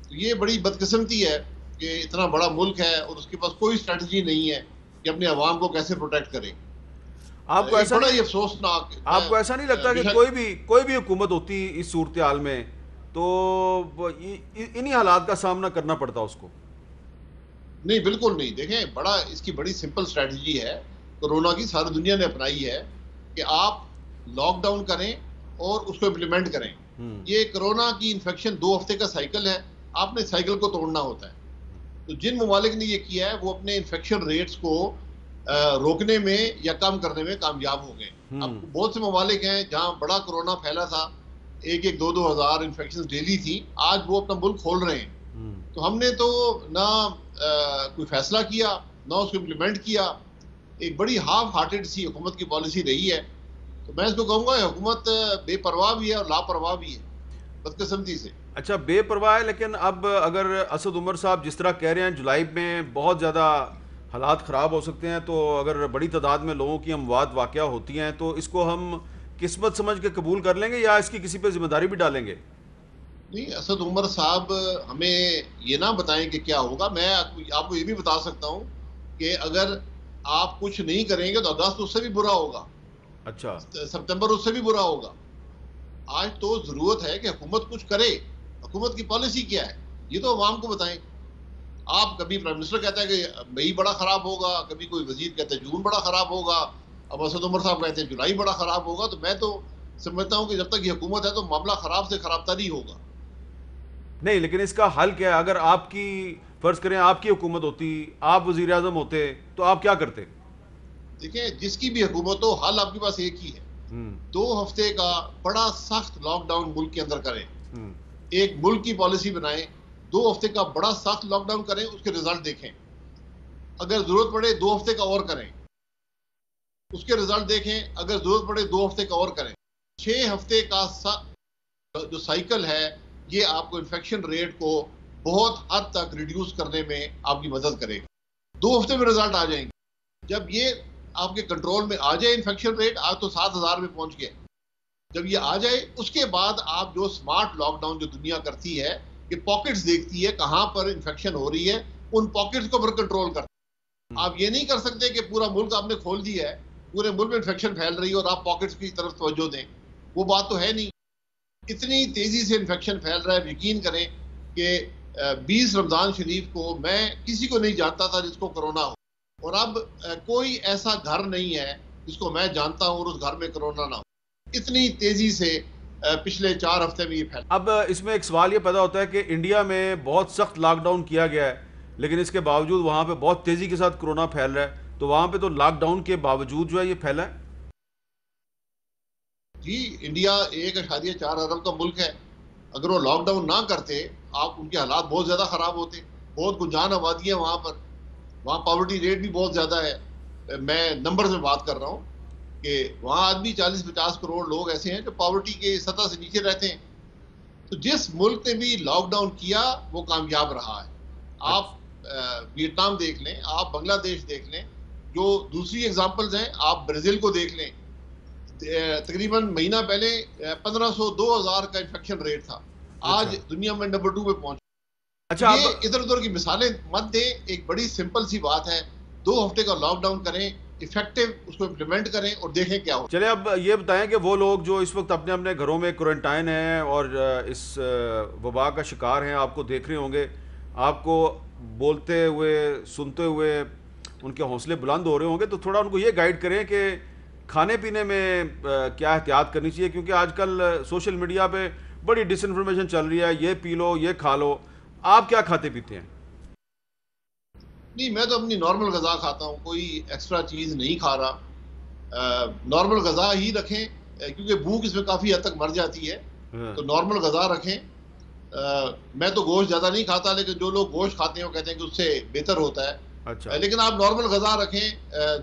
तो ये बड़ी बदकिस्मती है कि इतना बड़ा मुल्क है और उसके पास कोई स्ट्रेटजी नहीं है कि अपने अवाम को कैसे प्रोटेक्ट करे। आपको ऐसा बड़ा ही अफसोसनाक, आपको ऐसा नहीं लगता कि कोई भी हुकूमत होती इस सूरत हाल में तो इन्हीं हालात का सामना करना पड़ता उसको? नहीं, बिल्कुल नहीं। देखें, बड़ा इसकी बड़ी सिंपल स्ट्रेटजी है कोरोना की, सारी दुनिया ने अपनाई है कि आप लॉकडाउन करें और उसको इम्प्लीमेंट करें। ये कोरोना की इन्फेक्शन 2 हफ्ते का साइकिल है, आपने साइकिल को तोड़ना होता है। तो जिन ममालिक ने ये किया है वो अपने इन्फेक्शन रेट्स को रोकने में या कम करने में कामयाब हो गए। अब बहुत से ममालिक हैं जहाँ बड़ा कोरोना फैला था, 1-2 हज़ार इन्फेक्शन डेली थी, आज वो अपना मुल्क खोल रहे हैं। तो हमने तो ना कोई फैसला किया ना उसको इम्प्लीमेंट किया। एक बड़ी हाफ हार्टेड सी हुकूमत की पॉलिसी रही है। तो मैं इसको कहूँगा हुकूमत बेपरवाह भी है और लापरवाह भी है, बदकिस्मती से। अच्छा, बेपरवाह है, लेकिन अब अगर असद उमर साहब जिस तरह कह रहे हैं जुलाई में बहुत ज़्यादा हालात ख़राब हो सकते हैं, तो अगर बड़ी तादाद में लोगों की अमवात वाक़या होती हैं तो इसको हम किस्मत समझ के कबूल कर लेंगे या इसकी किसी पे जिम्मेदारी भी डालेंगे? नहीं, असद उमर साहब हमें ये ना बताएं कि क्या होगा। मैं आपको ये भी बता सकता हूँ कि अगर आप कुछ नहीं करेंगे तो अगस्त उससे भी बुरा होगा। अच्छा, सितंबर उससे भी बुरा होगा। आज तो जरूरत है कि हुकूमत कुछ करे। हुकूमत की पॉलिसी क्या है ये तो अवाम को बताएं। आप कभी प्राइम मिनिस्टर कहता है कि मई बड़ा खराब होगा, कभी कोई वजीर कहता है जून बड़ा खराब होगा, अब असद उमर साहब कहते हैं जुलाई बड़ा खराब होगा। तो मैं तो समझता हूँ कि जब तक ये हुकूमत है तो मामला खराब से खराब तरी होगा। नहीं, लेकिन इसका हल क्या है? अगर आपकी फर्ज करें आपकी हुकूमत होती, आप वजीर आजम होते, तो आप क्या करते? देखिए, जिसकी भी हुकूमत हो, हल आपके पास एक ही है। 2 हफ्ते का बड़ा सख्त लॉकडाउन मुल्क के अंदर करें। एक मुल्क की पॉलिसी बनाएं, 2 हफ्ते का बड़ा सख्त लॉकडाउन करें, उसके रिजल्ट देखें। अगर जरूरत पड़े 2 हफ्ते का और करें, उसके रिजल्ट देखें। अगर जरूरत पड़े 2 हफ्ते का और करें। 6 हफ्ते का जो साइकिल है ये आपको इन्फेक्शन रेट को बहुत हद तक रिड्यूस करने में आपकी मदद करेगा। 2 हफ्ते में रिजल्ट आ जाएंगे। जब ये आपके कंट्रोल में आ जाए इन्फेक्शन रेट, आज तो 7,000 में पहुंच गया, जब ये आ जाए उसके बाद आप जो स्मार्ट लॉकडाउन जो दुनिया करती है कि पॉकेट्स देखती है कहां पर इन्फेक्शन हो रही है, उन पॉकेट्स को पर कंट्रोल करती है। आप ये नहीं कर सकते कि पूरा मुल्क आपने खोल दिया है, पूरे मुल्क में इन्फेक्शन फैल रही है और आप पॉकेट्स की तरफ तवज्जो दें, वो बात तो है नहीं। इतनी तेजी से इन्फेक्शन फैल रहा है। यकीन करें कि 20 रमजान शरीफ को मैं किसी को नहीं जानता था जिसको कोरोना हो, और अब कोई ऐसा घर नहीं है जिसको मैं जानता हूँ और उस घर में कोरोना ना हो। इतनी तेजी से पिछले 4 हफ्ते में ये फैला। अब इसमें एक सवाल ये पैदा होता है कि इंडिया में बहुत सख्त लॉकडाउन किया गया है, लेकिन इसके बावजूद वहाँ पे बहुत तेजी के साथ कोरोना फैल रहा है, तो वहाँ पे तो लॉकडाउन के बावजूद जो है ये फैला है। जी, इंडिया 1.4 अरब का मुल्क है। अगर वो लॉकडाउन ना करते, आप उनके हालात बहुत ज़्यादा ख़राब होते। बहुत गुंजान आबादी है वहाँ पर, वहाँ पॉवर्टी रेट भी बहुत ज़्यादा है। मैं नंबर में बात कर रहा हूँ कि वहाँ आदमी 40-50 करोड़ लोग ऐसे हैं जो पॉवर्टी के सतह से नीचे रहते हैं। तो जिस मुल्क ने भी लॉकडाउन किया वो कामयाब रहा है। आप वियतनाम देख लें, आप बांग्लादेश देख लें, जो दूसरी एग्जांपल्स हैं, आप ब्राज़ील को देख लें। तकरीबन महीना पहले 1500-2000 का इन्फेक्शन रेट था, आज दुनिया में नंबर 2 पे पहुंच। अच्छा, ये इधर उधर की मिसालें मत दें। एक बड़ी सिंपल सी बात है, 2 हफ्ते का लॉकडाउन करें, इफेक्टिव उसको इम्प्लीमेंट करें और देखें क्या हो। चलिए, अब ये बताएं कि वो लोग जो इस वक्त अपने अपने घरों में क्वारंटाइन हैं और इस वबा का शिकार हैं, आपको देख रहे होंगे, आपको बोलते हुए सुनते हुए उनके हौसले बुलंद हो रहे होंगे, तो थोड़ा उनको ये गाइड करें कि खाने पीने में क्या एहतियात करनी चाहिए, क्योंकि आजकल सोशल मीडिया पे बड़ी डिसइंफॉर्मेशन चल रही है, ये पी लो, ये खा लो। आप क्या खाते पीते हैं? नहीं, मैं तो अपनी नॉर्मल गज़ा खाता हूँ, कोई एक्स्ट्रा चीज़ नहीं खा रहा। नॉर्मल गज़ा ही रखें, क्योंकि भूख इसमें काफ़ी हद तक मर जाती है। तो नॉर्मल गज़ा रखें। मैं तो गोश्त ज़्यादा नहीं खाता, लेकिन जो लोग गोश्त खाते हैं वो कहते हैं कि उससे बेहतर होता है। अच्छा। लेकिन आप नॉर्मल ग़िज़ा रखें,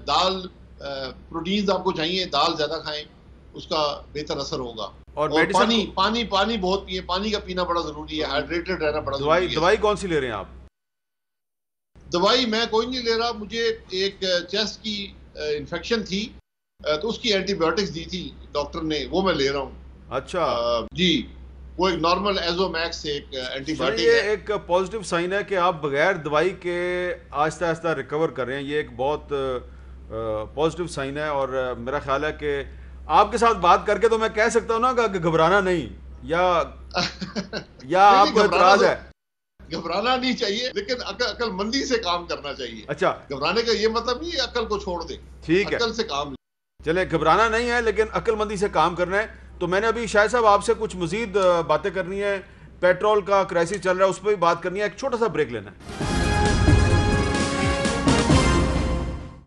दाल, प्रोटीन्स आपको चाहिए, दाल ज़्यादा खाएं, उसका बेहतर असर होगा। और पानी बहुत पिए, पानी का पीना बड़ा ज़रूरी है, हाइड्रेटेड रहना बड़ा ज़रूरी है। दवाई कौन सी ले रहे हैं आप? दवाई मैं कोई नहीं ले रहा, मुझे एक चेस्ट की इन्फेक्शन थी, तो उसकी एंटीबायोटिक्स दी थी डॉक्टर ने, वो मैं ले रहा हूँ। अच्छा जी, वो एक नॉर्मल एजोमैक्स एक एंटीबायोटिक है। ये एक पॉजिटिव साइन है कि आप बगैर दवाई के आहिस्ता आहिस्ता रिकवर कर रहे हैं, ये एक बहुत पॉजिटिव साइन है। और मेरा ख्याल है कि आपके साथ बात करके तो मैं कह सकता हूँ ना कि घबराना नहीं, या आपको एतराज है? घबराना नहीं चाहिए, लेकिन अकलमंदी से काम करना चाहिए। अच्छा, घबराने का ये मतलब नहीं अकल को छोड़ दे, ठीक है, अकल से काम। चले, घबराना नहीं है लेकिन अकलमंदी से काम करना है। तो मैंने अभी शायद साहब आपसे कुछ मजीद बातें करनी है, पेट्रोल का क्राइसिस चल रहा है उस पर भी बात करनी है, एक छोटा सा ब्रेक लेना है।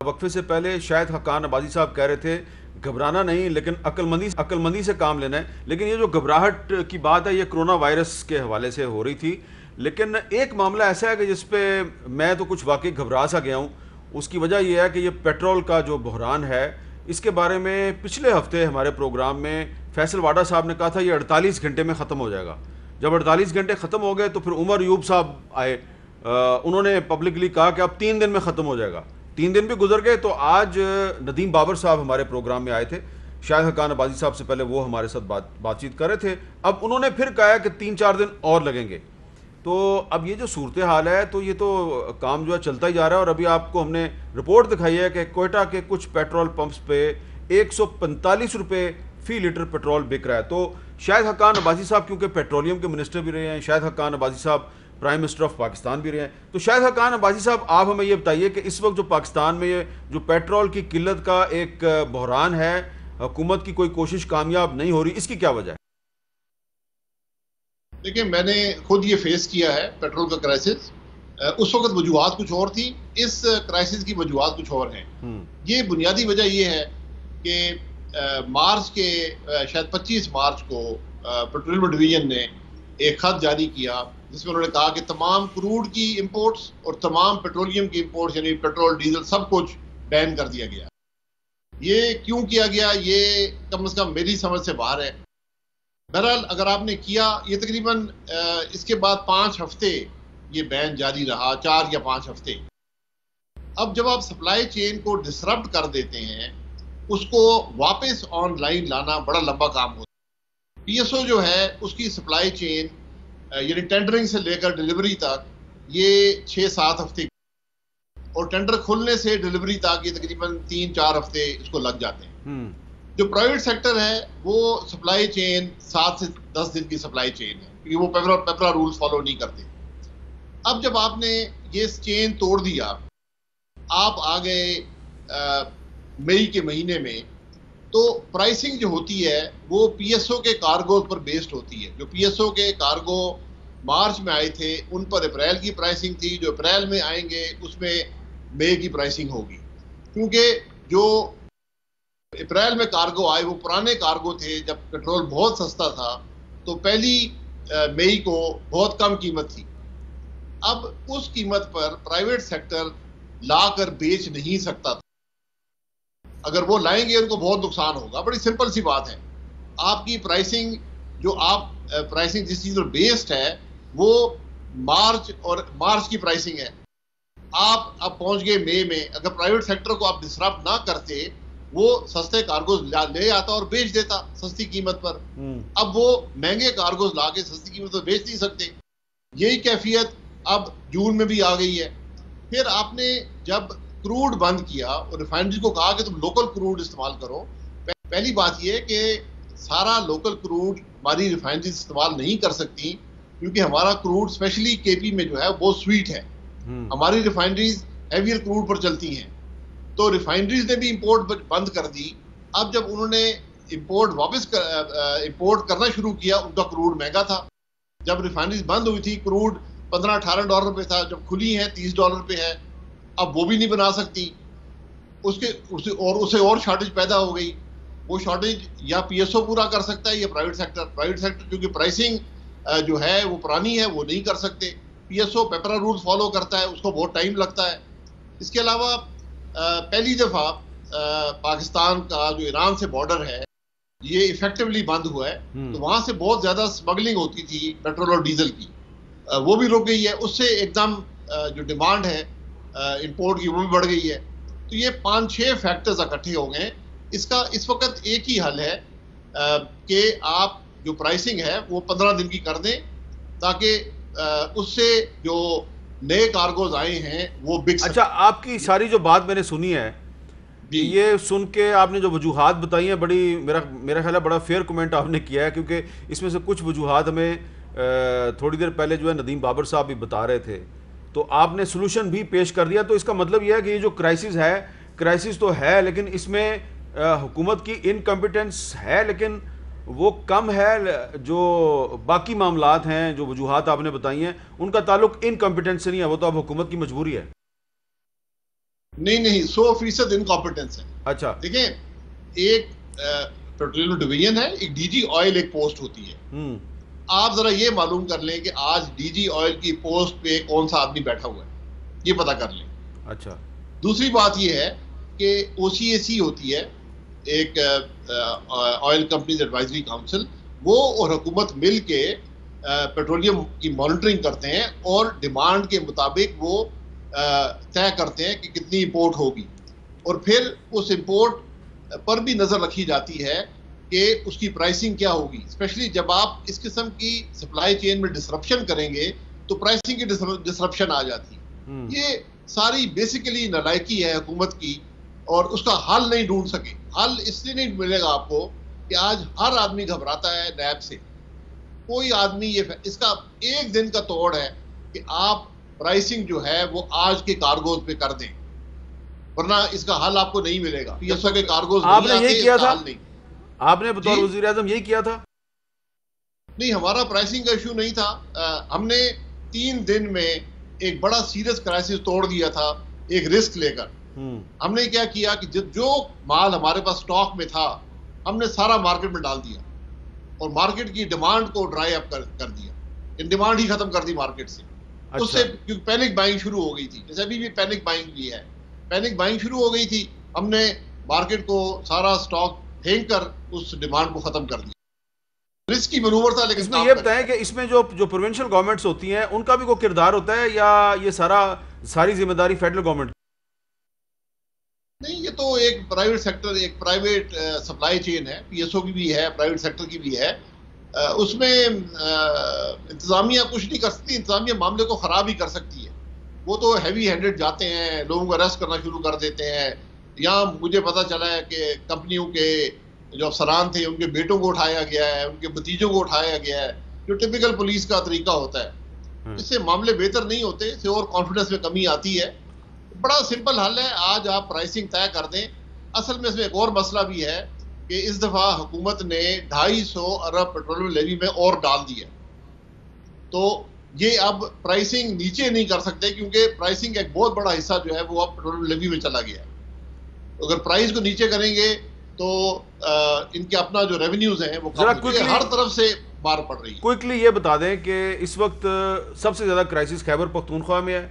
वक्फे से पहले शायद हकान अब्बासी साहब कह रहे थे घबराना नहीं लेकिन अकलमंदी से काम लेना है। लेकिन ये जो घबराहट की बात है ये कोरोना वायरस के हवाले से हो रही थी, लेकिन एक मामला ऐसा है कि जिस पे मैं तो कुछ वाकई घबरा सा गया हूँ। उसकी वजह यह है कि ये पेट्रोल का जो बहरान है, इसके बारे में पिछले हफ्ते हमारे प्रोग्राम में फैसल वाडा साहब ने कहा था ये 48 घंटे में ख़त्म हो जाएगा। जब 48 घंटे ख़त्म हो गए तो फिर उमर यूब साहब आए, उन्होंने पब्लिकली कहा कि अब 3 दिन में ख़त्म हो जाएगा। 3 दिन भी गुजर गए तो आज नदीम बाबर साहब हमारे प्रोग्राम में आए थे, शायद हकान अब्बासी साहब से पहले वो हमारे साथ बातचीत कर रहे थे। अब उन्होंने फिर कहा कि 3-4 दिन और लगेंगे। तो अब ये जो सूरत हाल है तो ये तो काम जो है चलता ही जा रहा है। और अभी आपको हमने रिपोर्ट दिखाई है कि कोयटा के कुछ पेट्रोल पंप्स पे 145 रुपये फ़ी लीटर पेट्रोल बिक रहा है। तो शायद हकान अब्बासी साहब क्योंकि पेट्रोलियम के मिनिस्टर भी रहे हैं, शायद हकान अब्बासी साहब प्राइम मिनिस्टर ऑफ पाकिस्तान भी रहे हैं, तो शायद हकान अब्बासी साहब आप हमें ये बताइए कि इस वक्त जो पाकिस्तान में ये जो पेट्रोल की किल्लत का एक बहरान है, हुकूमत की कोई कोशिश कामयाब नहीं हो रही, इसकी क्या वजह है? देखिए, मैंने खुद ये फेस किया है पेट्रोल का क्राइसिस। उस वक्त वजूहात कुछ और थी, इस क्राइसिस की वजूहात कुछ और हैं। ये बुनियादी वजह ये है कि मार्च के शायद 25 मार्च को पेट्रोलियम डिवीजन ने एक खत जारी किया जिसमें उन्होंने कहा कि तमाम क्रूड की इंपोर्ट्स और तमाम पेट्रोलियम की इंपोर्ट्स यानी पेट्रोल डीजल सब कुछ बैन कर दिया गया। ये क्यों किया गया, ये कम से कम मेरी समझ से बाहर है। बहरहाल अगर आपने किया, ये तकरीबन इसके बाद 5 हफ्ते ये बैन जारी रहा, 4 या 5 हफ्ते। अब जब आप सप्लाई चेन को डिसरप्ट कर देते हैं, उसको वापस ऑनलाइन लाना बड़ा लंबा काम होता है। पीएसओ जो है उसकी सप्लाई चेन यानी टेंडरिंग से लेकर डिलीवरी तक ये 6-7 हफ्ते, और टेंडर खुलने से डिलीवरी तक ये तकरीबन 3-4 हफ्ते इसको लग जाते हैं। जो प्राइवेट सेक्टर है वो सप्लाई चेन 7 से 10 दिन की सप्लाई चेन है, क्योंकि वो पेपरा रूल्स फॉलो नहीं करते। अब जब आपने ये चेन तोड़ दिया, आप आ गए मई के महीने में, तो प्राइसिंग जो होती है वो पीएसओ के कार्गो पर बेस्ड होती है। जो पीएसओ के कार्गो मार्च में आए थे उन पर अप्रैल की प्राइसिंग थी, जो अप्रैल में आएंगे उसमें मई की प्राइसिंग होगी। क्योंकि जो अप्रैल में कार्गो आए वो पुराने कार्गो थे, जब पेट्रोल बहुत सस्ता था, तो पहली मई को बहुत कम कीमत थी। अब उस कीमत पर प्राइवेट सेक्टर लाकर बेच नहीं सकता था। अगर वो लाएंगे उनको बहुत नुकसान होगा। बड़ी सिंपल सी बात है, आपकी प्राइसिंग जो आप प्राइसिंग जिस चीज़ पर बेस्ड है वो मार्च की प्राइसिंग है। आप अब पहुंच गए मई में, अगर प्राइवेट सेक्टर को आप डिसरप्ट ना करते, वो सस्ते कार्गोज ले आता और बेच देता सस्ती कीमत पर। अब वो महंगे कार्गोज ला के सस्ती कीमत पर बेच नहीं सकते। यही कैफियत अब जून में भी आ गई है। फिर आपने जब क्रूड बंद किया और रिफाइनरी को कहा कि तुम लोकल क्रूड इस्तेमाल करो, पहली बात यह कि सारा लोकल क्रूड हमारी रिफाइनरी इस्तेमाल नहीं कर सकती, क्योंकि हमारा क्रूड स्पेशली केपी में जो है वो स्वीट है। हमारी रिफाइनरीज हैवियर क्रूड पर चलती हैं, तो रिफाइनरीज ने भी इंपोर्ट बंद कर दी। अब जब उन्होंने इंपोर्ट करना शुरू किया, उनका क्रूड महंगा था। जब रिफाइनरीज बंद हुई थी, क्रूड $15-18 पे था, जब खुली है $30 पे है। अब वो भी नहीं बना सकती, उसे और शॉर्टेज पैदा हो गई। वो शॉर्टेज या पीएसओ पूरा कर सकता है या प्राइवेट सेक्टर। क्योंकि प्राइसिंग जो है वो पुरानी है, वो नहीं कर सकते। PSO पेपरा रूल फॉलो करता है, उसको बहुत टाइम लगता है। इसके अलावा पहली दफ़ा पाकिस्तान का जो ईरान से बॉर्डर है ये इफेक्टिवली बंद हुआ है, तो वहाँ से बहुत ज़्यादा स्मगलिंग होती थी पेट्रोल और डीजल की, वो भी रुक गई है। उससे एकदम जो डिमांड है इंपोर्ट की वो भी बढ़ गई है। तो ये 5-6 फैक्टर्स इकट्ठे हो गए। इसका इस वक्त एक ही हल है कि आप जो प्राइसिंग है वो 15 दिन की कर दें, ताकि उससे जो नए कार्गोज आए हैं वो बिक सकें। अच्छा, आपकी सारी जो बात मैंने सुनी है, ये सुन के आपने जो वजूहात बताई हैं, बड़ी मेरा ख्याल है बड़ा फेयर कमेंट आपने किया है, क्योंकि इसमें से कुछ वजूहात हमें थोड़ी देर पहले जो है नदीम बाबर साहब भी बता रहे थे, तो आपने सोल्यूशन भी पेश कर दिया। तो इसका मतलब यह है कि ये जो क्राइसिस है, क्राइसिस तो है, लेकिन इसमें हुकूमत की इनकम्पिटेंस है, लेकिन वो कम है। जो बाकी मामलात हैं, जो वजूहात आपने बताई हैं, उनका ताल्लुक इनकम्पिटेंस से नहीं है, वो तो अब हुकूमत की मजबूरी है। नहीं, 100% इनकॉम्पिटेंस है। अच्छा, देखें, एक पेट्रोलियम डिवीजन है, एक DG ऑयल एक पोस्ट होती है। आप जरा ये मालूम कर लें कि आज DG ऑयल की पोस्ट पे कौन सा आदमी बैठा हुआ है, ये पता कर लें। अच्छा, दूसरी बात ये है कि OCAC होती है, एक ऑयल कंपनीज एडवाइजरी काउंसिल, वो और हुकूमत मिल के पेट्रोलियम की मॉनिटरिंग करते हैं और डिमांड के मुताबिक वो तय करते हैं कि कितनी इंपोर्ट होगी, और फिर उस इंपोर्ट पर भी नज़र रखी जाती है कि उसकी प्राइसिंग क्या होगी। स्पेशली जब आप इस किस्म की सप्लाई चेन में डिसरप्शन करेंगे तो प्राइसिंग की डिसरप्शन आ जाती है। ये सारी बेसिकली नालायकी है हुकूमत की, और उसका हल नहीं ढूंढ सके। हल इसलिए नहीं मिलेगा आपको कि आज हर आदमी घबराता है नैब से। कोई आदमी इसका एक दिन का तोड़ है कि आप प्राइसिंग जो है वो आज के कार्गोज पे कर दें, वरना इसका हल आपको नहीं मिलेगा। PSO के कार्गोज आपने यही किया था? नहीं, आपने बतौर वज़ीर आज़म यही किया था? नहीं, हमारा प्राइसिंग का इशू नहीं था। हमने 3 दिन में एक बड़ा सीरियस क्राइसिस तोड़ दिया था, एक रिस्क लेकर। हमने क्या किया कि जो माल हमारे पास स्टॉक में था हमने सारा मार्केट में डाल दिया, और मार्केट की डिमांड को ड्राई अप कर दिया। डिमांड ही खत्म कर दी मार्केट से। अच्छा। उससे क्योंकि पैनिक बाइंग शुरू हो गई थी, जैसे अभी भी पैनिक बाइंग भी है, पैनिक बाइंग शुरू हो गई थी। हमने मार्केट को सारा स्टॉक फेंक कर उस डिमांड को खत्म कर दिया। रिस्की मैनूवर था, लेकिन इसमें ये बताएं कि इसमें जो प्रोविंशियल गवर्नमेंट्स होती हैं उनका भी कोई किरदार होता है, या ये सारी जिम्मेदारी फेडरल गवर्नमेंट? नहीं, ये तो एक प्राइवेट सेक्टर, एक प्राइवेट सप्लाई चेन है। PSO की भी है, प्राइवेट सेक्टर की भी है। उसमें इंतजामिया कुछ नहीं कर सकती, इंतजामिया मामले को ख़राब ही कर सकती है। वो तो हैवी हैंडेड जाते हैं, लोगों को अरेस्ट करना शुरू कर देते हैं। यहाँ मुझे पता चला है कि कंपनियों के जो अफसरान थे उनके बेटों को उठाया गया है, उनके भतीजों को उठाया गया है, जो टिपिकल पुलिस का तरीका होता है। इससे मामले बेहतर नहीं होते, इससे और कॉन्फिडेंस में कमी आती है। बड़ा सिंपल हल है, आज आप प्राइसिंग तय कर दें। असल में इसमें एक और मसला भी है कि इस दफ़ा हुकूमत ने 250 अरब पेट्रोलियम लेवी में और डाल दिया, तो ये अब प्राइसिंग नीचे नहीं कर सकते, क्योंकि प्राइसिंग एक बहुत बड़ा हिस्सा जो है वो अब पेट्रोलियम लेवी में चला गया है। अगर प्राइस को नीचे करेंगे तो इनके अपना जो रेवेन्यूज हैं वो हर तरफ से मार पड़ रही है। क्विकली ये बता दें कि इस वक्त सबसे ज़्यादा क्राइसिस खैबर पख्तूनख्वा में है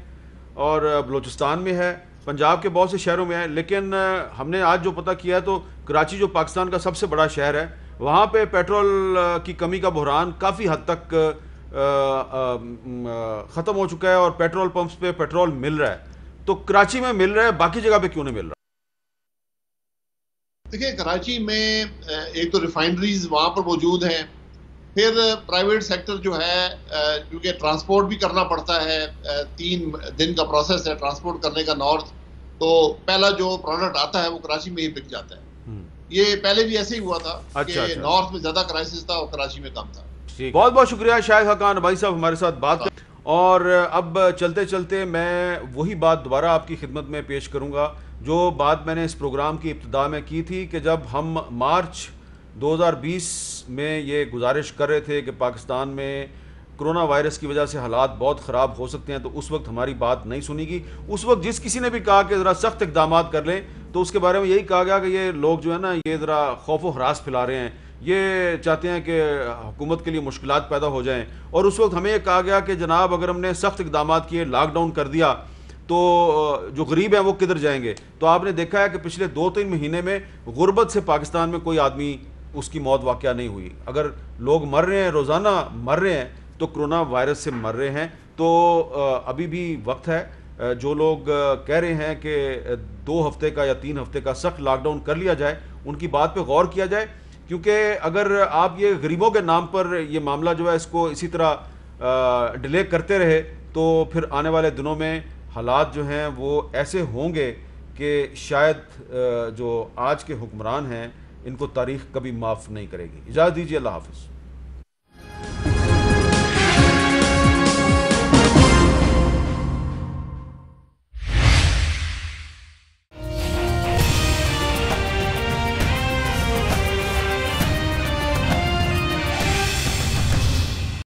और बलूचिस्तान में है, पंजाब के बहुत से शहरों में है, लेकिन हमने आज जो पता किया है तो कराची जो पाकिस्तान का सबसे बड़ा शहर है, वहाँ पे पेट्रोल की कमी का बहरान काफ़ी हद तक ख़त्म हो चुका है और पेट्रोल पंप्स पे पेट्रोल मिल रहा है। तो कराची में मिल रहा है, बाकी जगह पे क्यों नहीं मिल रहा? देखिए, कराची में एक तो रिफाइनरीज वहाँ पर मौजूद हैं, फिर प्राइवेट सेक्टर जो है, क्योंकि ट्रांसपोर्ट भी करना पड़ता है, 3 दिन का प्रोसेस है ट्रांसपोर्ट करने का नॉर्थ, तो पहला जो प्रोडक्ट आता है वो कराची में ही बिक जाता है। ये पहले भी ऐसे ही हुआ था कि नॉर्थ में ज्यादा क्राइसिस था और कराची में कम था। बहुत बहुत शुक्रिया शाहिद हकान भाई साहब हमारे साथ बात कर। और अब चलते चलते मैं वही बात दोबारा आपकी खिदमत में पेश करूँगा जो बात मैंने इस प्रोग्राम की इब्तिदा में की थी कि जब हम मार्च 2020 में ये गुजारिश कर रहे थे कि पाकिस्तान में कोरोना वायरस की वजह से हालात बहुत ख़राब हो सकते हैं, तो उस वक्त हमारी बात नहीं सुनी गई। उस वक्त जिस किसी ने भी कहा कि ज़रा सख्त इक़दाम कर लें, तो उसके बारे में यही कहा गया कि ये लोग जो है ना, ये ज़रा खौफ व हरास फैला रहे हैं, ये चाहते हैं कि हुकूमत के लिए मुश्किलात पैदा हो जाएं। और उस वक्त हमें ये कहा गया कि जनाब अगर हमने सख्त इक़दाम किए, लॉकडाउन कर दिया, तो जो गरीब हैं वो किधर जाएंगे। तो आपने देखा है कि पिछले 2-3 महीने में गुर्बत से पाकिस्तान में कोई आदमी उसकी मौत वाक़या नहीं हुई। अगर लोग मर रहे हैं, रोज़ाना मर रहे हैं, तो कोरोना वायरस से मर रहे हैं। तो अभी भी वक्त है। जो लोग कह रहे हैं कि 2 हफ्ते का या 3 हफ्ते का सख्त लॉकडाउन कर लिया जाए, उनकी बात पे गौर किया जाए, क्योंकि अगर आप ये गरीबों के नाम पर ये मामला जो है इसको इसी तरह डिले करते रहे, तो फिर आने वाले दिनों में हालात जो हैं वो ऐसे होंगे कि शायद जो आज के हुक्मरान हैं इनको तारीख़ कभी माफ़ नहीं करेगी। इजाज़त दीजिए, अल्लाह हाफ़िज़।